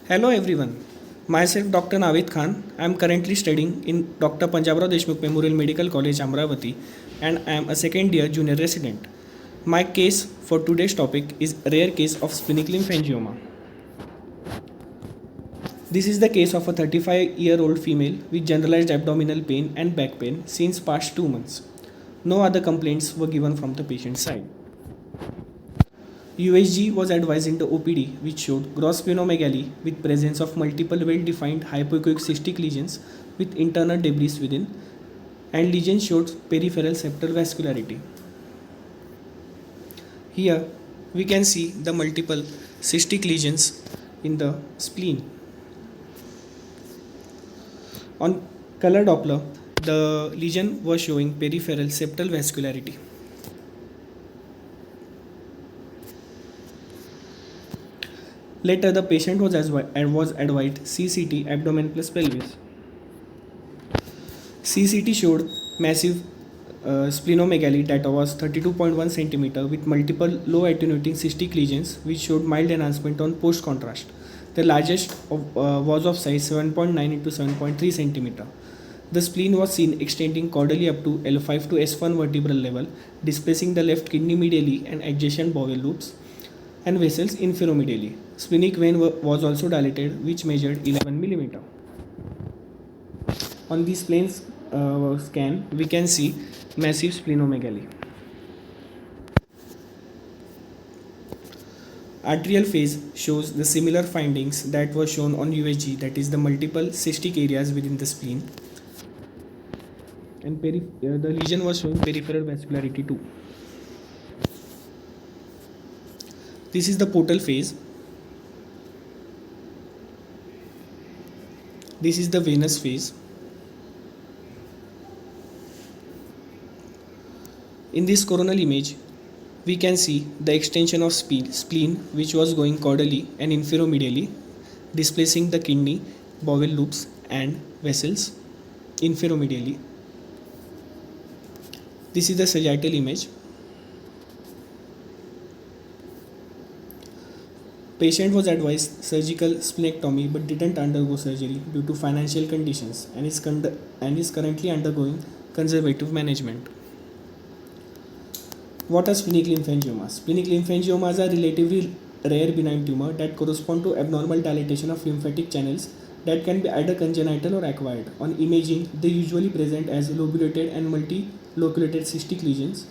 Hello everyone. Myself Dr. Naved Khan. I am currently studying in Dr. Panjabrao Deshmukh Memorial Medical College Amravati and I am a second year junior resident. My case for today's topic is rare case of splenic lymphangioma. This is the case of a 35-year-old female with generalized abdominal pain and back pain since past 2 months. No other complaints were given from the patient's side. USG was advised in the OPD, which showed gross splenomegaly with presence of multiple well-defined hypoechoic cystic lesions with internal debris within, and lesions showed peripheral septal vascularity. Here we can see the multiple cystic lesions in the spleen. On color Doppler, the lesion was showing peripheral septal vascularity. Later, the patient was advised CCT abdomen plus pelvis. CCT showed massive splenomegaly that was 32.1 cm with multiple low attenuating cystic lesions which showed mild enhancement on post contrast. The largest was of size 7.9 into 7.3 cm. The spleen was seen extending caudally up to L5 to S1 vertebral level, displacing the left kidney medially and adjacent bowel loops and vessels inferomedially. Splenic vein was also dilated, which measured 11 mm. On this plain scan, we can see massive splenomegaly. Arterial phase shows the similar findings that were shown on USG, that is the multiple cystic areas within the spleen. And the lesion was showing peripheral vascularity too. This is the portal phase. This is the venous phase. In this coronal image, we can see the extension of spleen which was going caudally and inferomedially, displacing the kidney, bowel loops and vessels inferomedially. This is the sagittal image. Patient was advised surgical splenectomy but didn't undergo surgery due to financial conditions and is currently undergoing conservative management. What are splenic lymphangiomas? Splenic lymphangiomas are relatively rare benign tumor that correspond to abnormal dilatation of lymphatic channels that can be either congenital or acquired. On imaging, they usually present as lobulated and multiloculated cystic lesions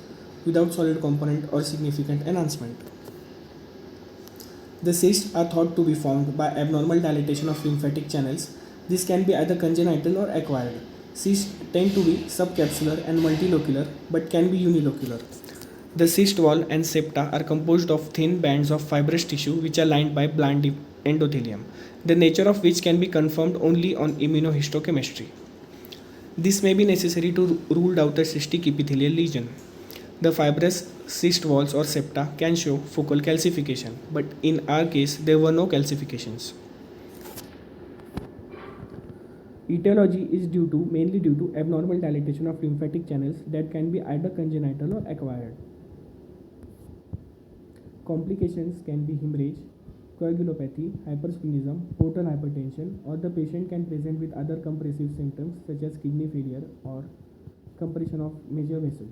without solid component or significant enhancement. The cysts are thought to be formed by abnormal dilatation of lymphatic channels. This can be either congenital or acquired. Cysts tend to be subcapsular and multilocular but can be unilocular. The cyst wall and septa are composed of thin bands of fibrous tissue which are lined by bland endothelium, the nature of which can be confirmed only on immunohistochemistry. This may be necessary to rule out a cystic epithelial lesion. The fibrous cyst walls or septa can show focal calcification, but in our case there were no calcifications. Etiology is mainly due to abnormal dilatation of lymphatic channels that can be either congenital or acquired. Complications can be hemorrhage, coagulopathy, hypersplenism, portal hypertension, or the patient can present with other compressive symptoms such as kidney failure or compression of major vessels.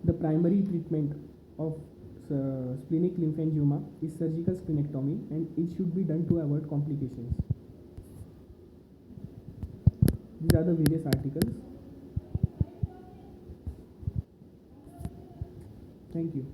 The primary treatment of splenic lymphangioma is surgical splenectomy and it should be done to avoid complications. These are the various articles. Thank you.